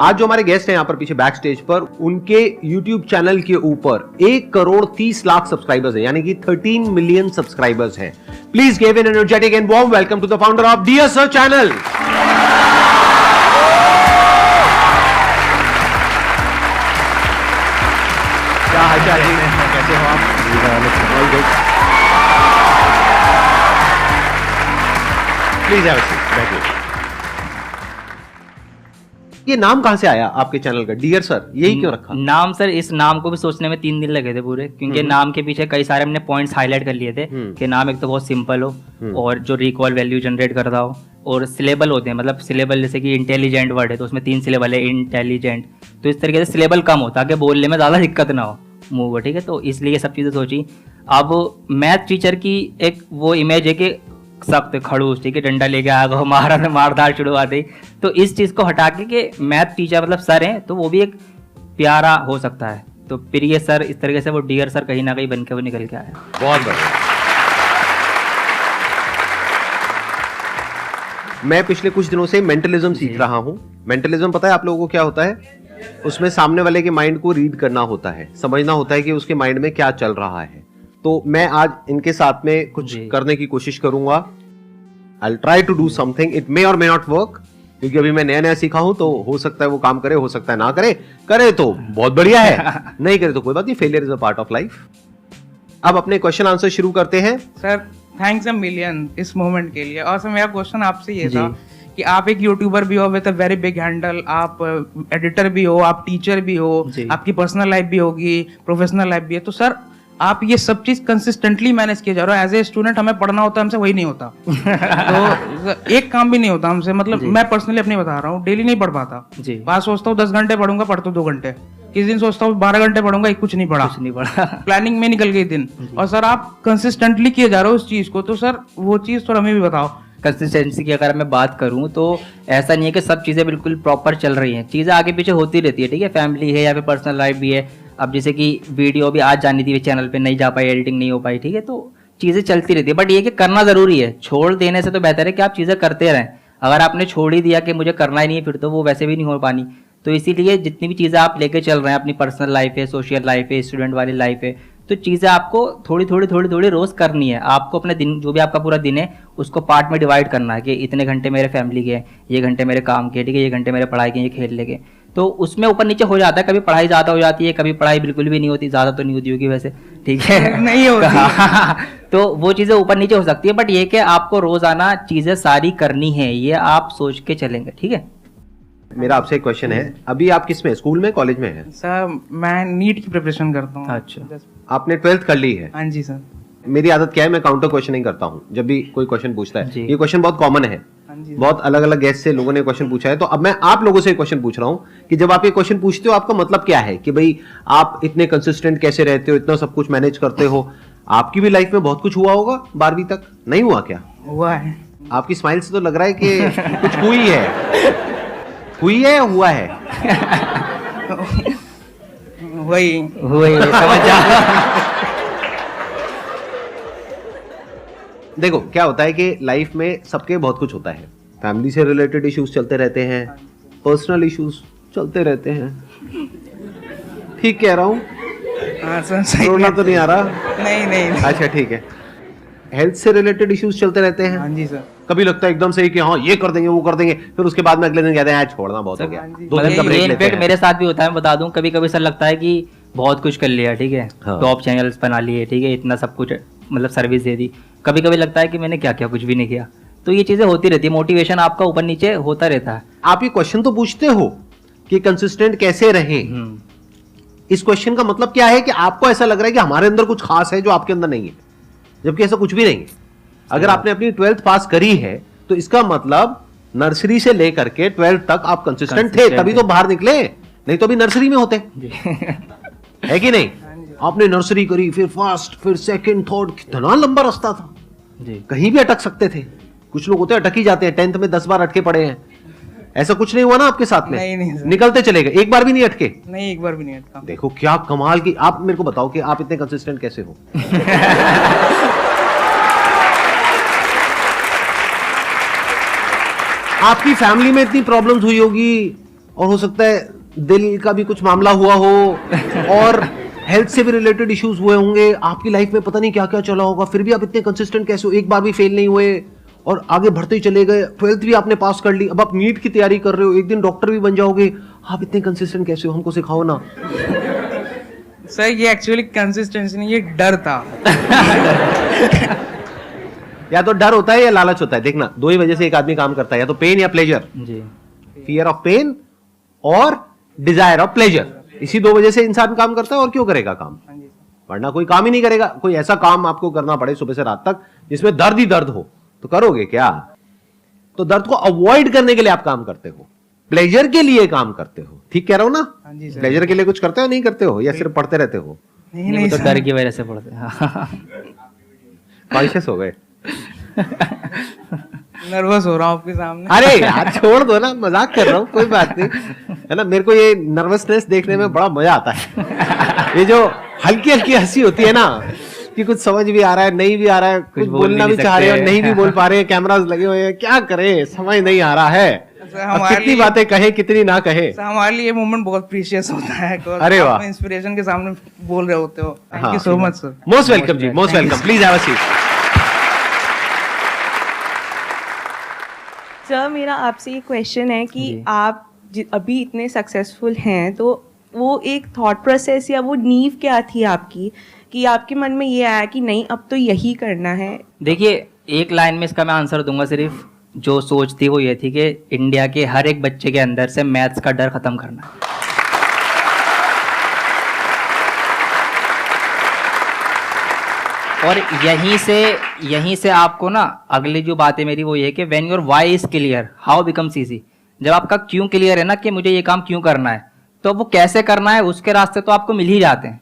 आज जो हमारे गेस्ट हैं यहाँ पर पीछे बैक स्टेज पर, उनके YouTube चैनल के ऊपर 1,30,00,000 सब्सक्राइबर्स हैं, यानी कि 13 मिलियन सब्सक्राइबर्स हैं। Please give an energetic and warm welcome to the founder of dear sir channel. क्या हालचाल है, कैसे हो आप? प्लीज हैव अ सीट, बैठिए। ये नाम कहां से आया आपके चैनल का, डियर सर, यही क्यों रखा? नाम सर, इस नाम को भी सोचने में 3 दिन लगे थे पूरे, क्योंकि नाम के पीछे कई सारे हमने पॉइंट्स हाईलाइट कर लिए थे कि नाम एक तो बहुत सिंपल हो और जो रिकॉल वैल्यू जनरेट करता हो, और सिलेबल होते हैं, मतलब सिलेबल जैसे कि इंटेलिजेंट वर्ड है तो उसमें 3 सिलेबल है, इंटेलिजेंट, तो इस तरीके से सिलेबल कम हो ताकि बोलने में ज़्यादा दिक्कत ना हो मूव, ठीक है। तो इसलिए सब चीज़ें सोची। अब मैथ टीचर की एक वो इमेज है कि सख्त खड़ूस, ठीक है, डंडा लेके आ गो, मारदार शुरुआती, तो इस चीज़ को हटा के मैथ टीचर मतलब सर हैं तो वो भी एक प्यारा हो सकता है, तो प्रिय सर, इस तरीके से वो डियर सर कहीं ना कहीं बन के वो निकल के आया। बहुत बढ़िया। मैं पिछले कुछ दिनों से मेंटलिज्म सीख रहा हूं। मेंटलिज्म पता है आप लोगों को क्या होता है? उसमें सामने वाले के माइंड को रीड करना होता है, समझना होता है कि उसके माइंड में क्या चल रहा है। तो मैं आज इनके साथ में कुछ करने की कोशिश करूंगा। I'll try to do something. It may or may not work, क्योंकि अभी मैं नया सीखा हूं, तो हो सकता है वो काम करे, हो सकता है ना करे। करे तो बहुत बढ़िया है, नहीं करे तो कोई बात नहीं, failure is a part of life. अब अपने क्वेश्चन आंसर शुरू करते हैं। सर थैंक्स अ मिलियन इस मोमेंट के लिए। और सर मेरा क्वेश्चन आपसे ये था कि आप एक यूट्यूबर भी हो with a very big handle, आप एडिटर भी हो, आप टीचर भी हो, आपकी पर्सनल लाइफ भी होगी, प्रोफेशनल लाइफ भी है, तो सर आप ये सब चीज कंसिस्टेंटली मैनेज किया जा रहा है। एज ए स्टूडेंट हमें पढ़ना होता है, हमसे वही नहीं होता। तो एक काम भी नहीं होता हमसे, मतलब मैं पर्सनली अपनी बता रहा हूँ, डेली नहीं पढ़ पाता। बात सोचता हूँ 10 घंटे पढ़ूंगा, पढ़ता हूँ 2 घंटे, किस दिन सोचता हूँ 12 घंटे पढ़ूंगा, कुछ नहीं पढ़ा, प्लानिंग में निकल गई दिन। और सर आप कंसिस्टेंटली किए जा रहे हो उस चीज को, तो सर वो चीज थोड़ा हमें भी बताओ। कंसिस्टेंसी की अगर मैं बात करूं तो ऐसा नहीं है कि सब चीज़ें बिल्कुल प्रॉपर चल रही हैं, चीज़ें आगे पीछे होती रहती है, ठीक है, फैमिली है या फिर पर्सनल लाइफ भी है। अब जैसे कि वीडियो भी आज जानी थी चैनल पे, नहीं जा पाई, एडिटिंग नहीं हो पाई, ठीक है, तो चीज़ें चलती रहती है, बट ये कि करना ज़रूरी है। छोड़ देने से तो बेहतर है कि आप चीज़ें करते रहें। अगर आपने छोड़ ही दिया कि मुझे करना ही नहीं है, फिर तो वो वैसे भी नहीं हो पानी। तो इसीलिए जितनी भी चीज़ें आप लेके चल रहे हैं, अपनी पर्सनल लाइफ है, सोशल लाइफ है, स्टूडेंट वाली लाइफ है, तो चीज़ें आपको थोड़ी थोड़ी रोज़ करनी है। आपको अपने दिन, जो भी आपका पूरा दिन है, उसको पार्ट में डिवाइड करना है कि इतने घंटे मेरे फैमिली के, ये घंटे मेरे काम के, ठीक है, ये घंटे मेरे पढ़ाई के, ये खेलने के। तो उसमें ऊपर नीचे हो जाता है, कभी पढ़ाई ज़्यादा हो जाती है, कभी पढ़ाई बिल्कुल भी नहीं होती, ज़्यादा तो नहीं होती होगी वैसे, ठीक है नहीं होती। तो वो चीज़ें ऊपर नीचे हो सकती है, बट ये कि आपको रोज़ाना चीज़ें सारी करनी है, ये आप सोच के चलेंगे, ठीक है। मेरा आपसे एक क्वेश्चन है, अभी आप किस में, स्कूल में, कॉलेज में है? सर मैं नीट की प्रिपरेशन करता हूँ। अच्छा, आपने 12th कर ली है? हाँ जी सर। मेरी आदत क्या है, मैं काउंटर क्वेश्चनिंग करता हूँ जब भी कोई क्वेश्चन पूछता है। ये क्वेश्चन बहुत कॉमन है, बहुत अलग अलग गेस्ट से लोगों ने क्वेश्चन पूछा है। तो अब मैं आप लोगों से क्वेश्चन पूछ रहा हूँ कि जब आप ये क्वेश्चन पूछते हो, आपका मतलब क्या है कि भाई आप इतने कंसिस्टेंट कैसे रहते हो, इतना सब कुछ मैनेज करते हो? आपकी भी लाइफ में बहुत कुछ हुआ होगा 12वीं तक, नहीं हुआ क्या? हुआ है। आपकी स्माइल से तो लग रहा है कि कुछ हुई है। हुई है या हुआ है? वही समझ जा। देखो क्या होता है कि लाइफ में सबके बहुत कुछ होता है, फैमिली से रिलेटेड इश्यूज चलते रहते हैं, पर्सनल इश्यूज चलते रहते हैं। ठीक कह रहा हूँ? रोना तो नहीं आ रहा? नहीं। अच्छा ठीक है। हेल्थ से रिलेटेड इश्यूज चलते रहते हैं। हाँ जी सर। कभी लगता है एकदम से कि हाँ ये कर देंगे, वो कर देंगे, फिर उसके बाद में अगले दिन कहते हैं छोड़ना बहुत हो गया, 2 दिन का ब्रेक लेते हैं। मेरे साथ भी होता है, मैं बता दूं, कभी कभी सर लगता है कि बहुत कुछ कर लिया, ठीक है, टॉप चैनल्स बना लिए, ठीक है, इतना सब कुछ मतलब सर्विस दे दी। कभी कभी लगता है कि मैंने क्या किया, कुछ भी नहीं किया। तो ये चीजें होती रहती है, मोटिवेशन आपका ऊपर नीचे होता रहता है। आप ये क्वेश्चन तो पूछते हो कि कंसिस्टेंट कैसे रहें, इस क्वेश्चन का मतलब क्या है कि आपको ऐसा लग रहा है कि हमारे अंदर कुछ खास है जो आपके अंदर नहीं है, जबकि ऐसा कुछ भी नहीं है। अगर आपने अपनी 12th पास करी है तो इसका मतलब नर्सरी से लेकर के 12th तक आप कंसिस्टेंट थे, तभी तो बाहर निकले, नहीं तो अभी नर्सरी में होते। है कि नहीं? आपने नर्सरी करी, फिर फर्स्ट, फिर सेकंड, थर्ड, कितना लंबा रास्ता था, कहीं भी अटक सकते थे। कुछ लोग होते हैं अटक ही जाते हैं, 10th में 10 बार अटके पड़े हैं। ऐसा कुछ नहीं हुआ ना आपके साथ में? नहीं निकलते चले गए, एक बार भी नहीं अटके? नहीं, एक बार भी नहीं अटका। देखो क्या कमाल की। आप मेरे को बताओ कि आप इतने कंसिस्टेंट कैसे हो? आपकी फैमिली में इतनी प्रॉब्लम्स हुई होगी, और हो सकता है दिल का भी कुछ मामला हुआ हो और हेल्थ से भी रिलेटेड इश्यूज हुए होंगे, आपकी लाइफ में पता नहीं क्या क्या चला होगा, फिर भी आप इतने कंसिस्टेंट कैसे हो, एक बार भी फेल नहीं हुए और आगे बढ़ते ही चले गए, 12th भी आपने पास कर ली, अब आप नीट की तैयारी कर रहे हो, एक दिन डॉक्टर भी बन जाओगे, आप इतने कंसिस्टेंट कैसे हो, हमको सिखाओ ना। सर ये एक्चुअली कंसिस्टेंसी नहीं, ये डर था। या तो डर होता है या लालच होता है, देखना दो ही वजह से एक आदमी काम करता है, या तो पेन या प्लेजर, जी, फियर ऑफ पेन और डिजायर ऑफ प्लेजर, इसी दो वजह से इंसान काम करता है। और क्यों करेगा काम, वरना कोई काम ही नहीं करेगा। कोई ऐसा काम आपको करना पड़े सुबह से रात तक जिसमें दर्द ही दर्द हो, तो करोगे क्या? तो दर्द को अवॉइड करने के लिए आप काम करते हो, प्लेजर के लिए काम करते हो, ठीक कह रहा हूं ना? प्लेजर के लिए कुछ करते हो नहीं करते हो, या सिर्फ पढ़ते रहते हो? नहीं तो डर की वजह से पढ़ते हैं। कॉन्शियस हो गए? नर्वस हो रहा हूँ आपके सामने। अरे यार छोड़ दो ना, मजाक कर रहा हूँ, कोई बात नहीं है ना। मेरे को ये नर्वसनेस देखने में बड़ा मजा आता है। ये जो हल्की हल्की हंसी होती है ना, कि कुछ समझ भी आ रहा है नहीं भी आ रहा है, कुछ बोलना भी चाह रहे हैं और नहीं भी बोल पा रहे हैं, कैमरास लगे हुए हैं, क्या करें समझ नहीं आ रहा है, अब कितनी बातें कहे कितनी ना कहे। हमारे लिए ये मोमेंट बहुत प्रीशियस होता है। अरे वाह, इंस्पिरेशन के सामने बोल रहे होते हो। Thank you so much sir. Most welcome जी, most welcome, please have a seat. Sir मेरा आपसे ये क्वेश्चन है कि आप अभी इतने सक्सेसफुल हैं, तो वो एक थॉट प्रोसेस या वो नींव क्या थी आपकी कि आपके मन में ये आया कि नहीं अब तो यही करना है? देखिए एक लाइन में इसका मैं आंसर दूंगा, सिर्फ जो सोच थी वो ये थी कि इंडिया के हर एक बच्चे के अंदर से मैथ्स का डर खत्म करना है। और यहीं से आपको ना अगली जो बात है मेरी वो ये है कि when your why is clear how becomes easy. जब आपका क्यों क्लियर है ना कि मुझे ये काम क्यों करना है, तो वो कैसे करना है उसके रास्ते तो आपको मिल ही जाते हैं,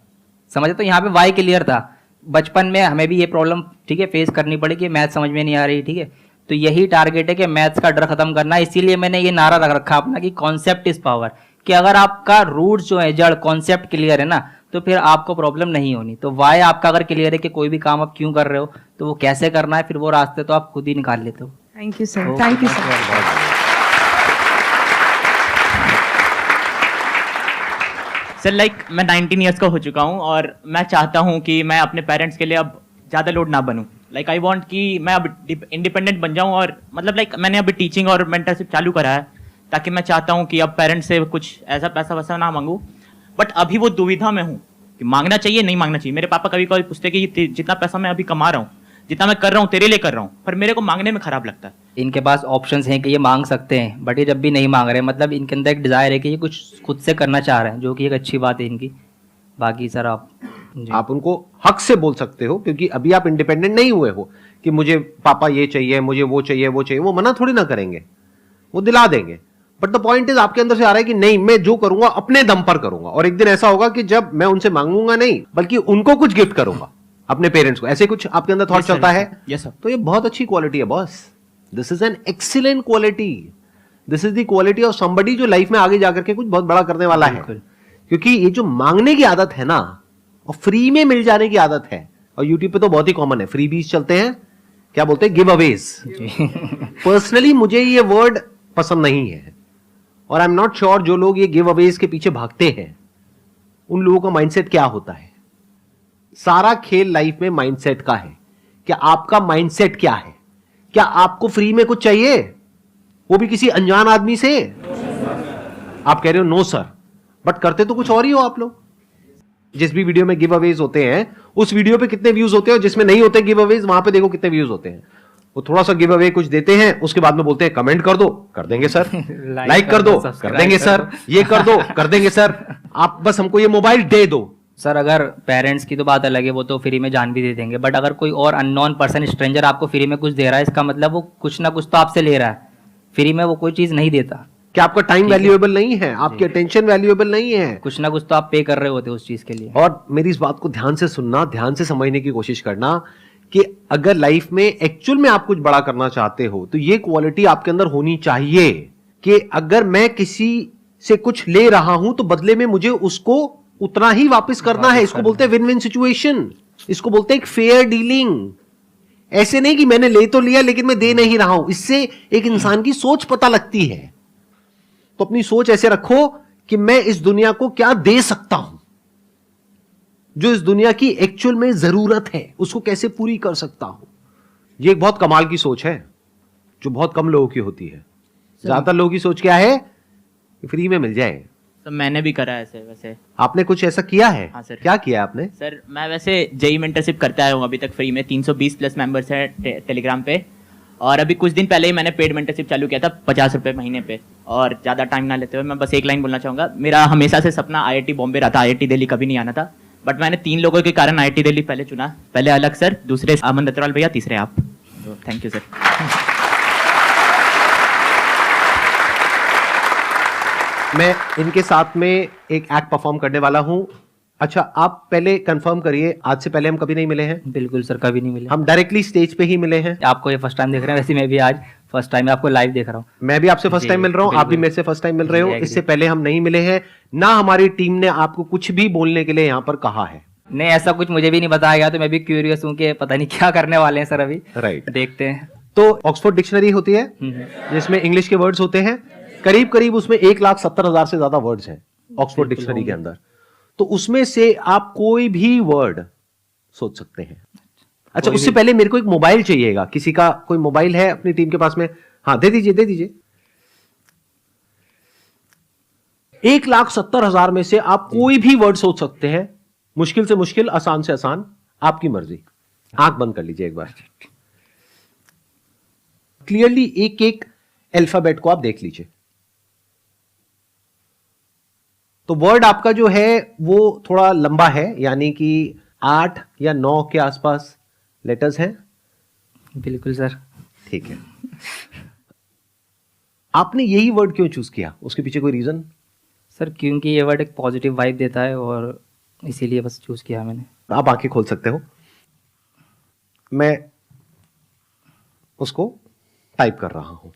समझे? तो यहाँ पे वाई क्लियर था। बचपन में हमें भी ये प्रॉब्लम ठीक है फेस करनी पड़ी कि मैथ समझ में नहीं आ रही, ठीक है, तो यही टारगेट है कि मैथ्स का डर खत्म करना है। इसीलिए मैंने ये नारा रख रखा अपना कि कॉन्सेप्ट इज पावर, कि अगर आपका रूट जो है जड़ कॉन्सेप्ट क्लियर है ना, तो फिर आपको प्रॉब्लम नहीं होनी। तो वाई आपका अगर क्लियर है कि कोई भी काम आप क्यों कर रहे हो, तो वो कैसे करना है, फिर वो रास्ते तो आप खुद ही निकाल लेते हो। Thank you sir, thank you sir. Sir मैं 19 ईयर्स का हो चुका हूँ और मैं चाहता हूँ कि मैं अपने पेरेंट्स के लिए अब ज़्यादा लोड ना बनूँ। आई वांट कि मैं अब इंडिपेंडेंट बन जाऊँ, और मैंने अभी टीचिंग और मेंटरशिप चालू करा है, ताकि मैं चाहता हूँ कि अब पेरेंट्स से कुछ ऐसा पैसा वैसा ना मांगूँ। बट अभी वो दुविधा में हूँ कि मांगना चाहिए नहीं मांगना चाहिए। मेरे पापा कभी कभी पूछते कि जितना पैसा मैं अभी कमा रहा हूँ, जितना मैं कर रहा हूँ तेरे लिए कर रहा हूँ, पर मेरे को मांगने में खराब लगता है। इनके पास ऑप्शंस हैं कि ये मांग सकते हैं, बट ये जब भी नहीं मांग रहे, मतलब इनके अंदर एक डिजायर है कि ये कुछ खुद से करना चाह रहे हैं, जो कि एक अच्छी बात है इनकी। बाकी सर आप उनको हक से बोल सकते हो, क्योंकि अभी आप इंडिपेंडेंट नहीं हुए हो कि मुझे पापा ये चाहिए, मुझे वो चाहिए, वो चाहिए। वो मना थोड़ी ना करेंगे, वो दिला देंगे। बट द पॉइंट इज आपके अंदर से आ रहा है कि नहीं, मैं जो करूंगा अपने दम पर करूंगा, और एक दिन ऐसा होगा कि जब मैं उनसे मांगूंगा नहीं बल्कि उनको कुछ गिफ्ट करूंगा, अपने पेरेंट्स को। ऐसे कुछ आपके अंदर थॉट चलता है? Yes sir. तो ये बहुत अच्छी क्वालिटी है boss, this is an excellent quality, this is the quality of somebody जो लाइफ में आगे जाकर के कुछ बहुत बड़ा करने वाला है। क्योंकि ये जो मांगने की आदत है ना, और फ्री में मिल जाने की आदत है, और यूट्यूब पे तो बहुत ही कॉमन है, फ्री बीज चलते हैं, क्या बोलते हैं, गिव अवेज। पर्सनली मुझे ये वर्ड पसंद नहीं है, और आई एम नॉट श्योर जो लोग ये गिव अवेज के पीछे भागते हैं उन लोगों का माइंडसेट क्या होता है। सारा खेल लाइफ में माइंडसेट का है। क्या आपका माइंडसेट क्या है? क्या आपको फ्री में कुछ चाहिए, वो भी किसी अनजान आदमी से? आप कह रहे हो नो सर, बट करते तो कुछ और ही हो आप लोग। जिस भी वीडियो में गिव अवेज होते हैं उस वीडियो पे कितने व्यूज होते हैं, और जिसमें नहीं होते गिव अवेज वहां पे देखो कितने व्यूज होते हैं। वो थोड़ा सा गिव अवे कुछ देते हैं, उसके बाद में बोलते हैं कमेंट कर दो, कर देंगे सर, लाइक कर दो, कर देंगे सर, ये कर दो, कर देंगे सर, आप बस हमको ये मोबाइल दे दो। सर अगर पेरेंट्स की तो बात अलग है, वो तो फ्री में जान भी दे देंगे, बट अगर कोई और अननोन पर्सन स्ट्रेंजर आपको फ्री में कुछ दे रहा है, इसका मतलब वो कुछ ना कुछ तो आपसे ले रहा है। फ्री में वो कोई चीज नहीं देता। क्या आपका टाइम वैल्यूएबल नहीं है? आपकी अटेंशन वैल्यूएबल नहीं है? कुछ ना कुछ तो आप पे कर रहे होते उस चीज के लिए। और मेरी इस बात को ध्यान से सुनना, ध्यान से समझने की कोशिश करना कि अगर लाइफ में एक्चुअल में आप कुछ बड़ा करना चाहते हो तो ये क्वालिटी आपके अंदर होनी चाहिए कि अगर मैं किसी से कुछ ले रहा हूं तो बदले में मुझे उसको उतना ही वापस करना है। इसको बोलते हैं विन विन सिचुएशन, इसको बोलते हैं एक फेयर डीलिंग। ऐसे नहीं कि मैंने ले तो लिया लेकिन मैं दे नहीं रहा हूं। इससे एक इंसान की सोच पता लगती है। तो अपनी सोच ऐसे रखो कि मैं इस दुनिया को क्या दे सकता हूं, जो इस दुनिया की एक्चुअल में जरूरत है उसको कैसे पूरी कर सकता हूं। ये एक बहुत कमाल की सोच है जो बहुत कम लोगों की होती है। ज्यादातर लोगों की सोच क्या है कि फ्री में मिल जाए। सर मैंने भी करा है ऐसे वैसे। आपने कुछ ऐसा किया है? हाँ सर। क्या किया आपने? सर मैं वैसे जेई मेंटरशिप करता आया हूँ अभी तक फ्री में। 320 प्लस मेंबर्स हैं टेलीग्राम पे, और अभी कुछ दिन पहले ही मैंने पेड मेंटरशिप चालू किया था 50 रुपये महीने पे। और ज़्यादा टाइम ना लेते हुए मैं बस एक लाइन बोलना चाहूँगा, मेरा हमेशा से सपना IIT बॉम्बे रहा था, IIT दिल्ली कभी नहीं आना था। बट मैंने 3 लोगों के कारण IIT दिल्ली पहले चुना। पहले अलग सर, दूसरे अमन दत्तवाल भैया, तीसरे आप। तो थैंक यू सर। मैं इनके साथ में एक एक्ट परफॉर्म करने वाला हूं। अच्छा, आप पहले कंफर्म करिए, आज से पहले हम कभी नहीं मिले हैं? बिल्कुल सर, कभी नहीं मिले। हम डायरेक्टली स्टेज पे ही मिले हैं। आपको ये फर्स्ट टाइम देख रहे हैं, वैसे मैं भी आज फर्स्ट टाइम आपको लाइव देख रहा हूँ। मैं भी आपसे फर्स्ट जी, टाइम मिल रहा हूँ, आप भी बिल्कुल। मेरे से फर्स्ट टाइम मिल रहे हो। जी, इससे पहले हम नहीं मिले हैं, ना हमारी टीम ने आपको कुछ भी बोलने के लिए यहाँ पर कहा है। नहीं, ऐसा कुछ मुझे भी नहीं बताया गया, तो मैं भी क्यूरियस हूँ कि पता नहीं क्या करने वाले हैं सर अभी। राइट। देखते हैं। तो ऑक्सफोर्ड डिक्शनरी होती है जिसमें इंग्लिश के वर्ड्स होते हैं, करीब करीब उसमें 1,70,000 से ज्यादा वर्ड्स हैं ऑक्सफोर्ड डिक्शनरी के अंदर। तो उसमें से आप कोई भी वर्ड सोच सकते हैं। अच्छा, उससे पहले मेरे को एक मोबाइल चाहिएगा। किसी का कोई मोबाइल है अपनी टीम के पास में? हाँ, दे दीजिए, दे दीजिए। 1,70,000 में से आप कोई भी वर्ड सोच सकते हैं, मुश्किल से मुश्किल, आसान से आसान, आपकी मर्जी। आंख बंद कर लीजिए एक बार। क्लियरली एक एक अल्फाबेट को आप देख लीजिए। तो वर्ड आपका जो है वो थोड़ा लंबा है, यानी कि 8 या 9 के आसपास लेटर्स हैं। बिल्कुल सर। ठीक है। आपने यही वर्ड क्यों चूज किया? उसके पीछे कोई रीजन? सर क्योंकि ये वर्ड एक पॉजिटिव वाइब देता है और इसीलिए बस चूज किया मैंने। आप आंखें खोल सकते हो, मैं उसको टाइप कर रहा हूं।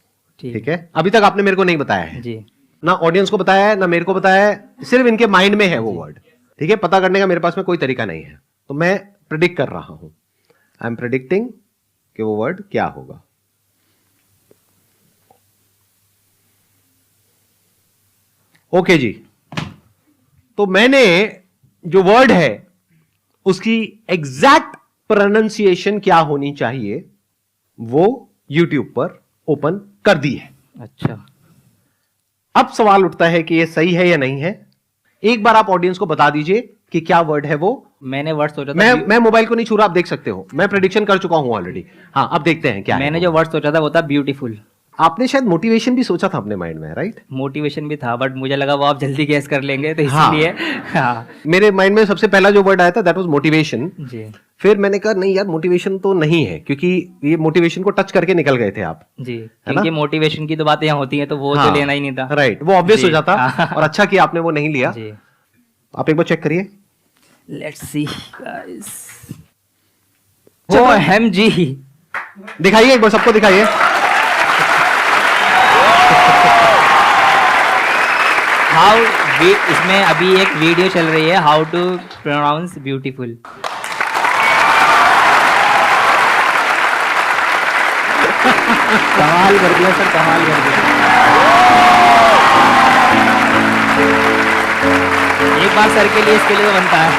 ठीक है। अभी तक आपने मेरे को नहीं बताया है जी। ना, ऑडियंस को बताया है ना मेरे को बताया है, सिर्फ इनके माइंड में है वो वर्ड। ठीक है। पता करने का मेरे पास में कोई तरीका नहीं है, तो मैं प्रेडिक्ट कर रहा हूं। आई एम प्रेडिक्टिंग कि वो वर्ड क्या होगा। ओके जी। तो मैंने जो वर्ड है उसकी एग्जैक्ट प्रोनाउंसिएशन क्या होनी चाहिए वो YouTube पर ओपन कर दी है। अच्छा। अब सवाल उठता है कि ये सही है या नहीं है। एक बार आप ऑडियंस को बता दीजिए कि क्या वर्ड है वो। मैंने वर्ड सोचा था, मैं मोबाइल को नहीं छू रहा, आप देख सकते हो, मैं प्रेडिक्शन कर चुका हूं ऑलरेडी। हाँ, अब देखते हैं क्या मैंने है जो वर्ड सोचा था वो था ब्यूटीफुल। आपने शायद मोटिवेशन भी सोचा था अपने माइंड में, राइट? मोटिवेशन भी था, बट मुझे लगा वो आप जल्दी गैस कर लेंगे, तो हाँ। इसलिए हाँ। मेरे माइंड में सबसे पहला जो वर्ड आया था दैट वाज मोटिवेशन। जी फिर मैंने कहा नहीं यार, मोटिवेशन तो नहीं है, क्योंकि ये मोटिवेशन को टच करके निकल गए थे आप। जी, क्योंकि मोटिवेशन की तो बातें यहाँ होती हैं, तो वो हाँ, तो लेना ही नहीं था। राइट, वो ऑब्वियस जी, हो जाता। हाँ। और अच्छा किया आपने वो नहीं लिया। जी। आप एक बार चेक करिए। Let's see guys. OMG। दिखाइए एक बार, सबको दिखाइए। हाउ, इसमें अभी एक वीडियो चल रही है, हाउ टू प्रोनाउंस ब्यूटीफुल। कमाल कर दिया सर, कमाल कर दिया। एक बार सर के लिए, इसके लिए तो बनता है।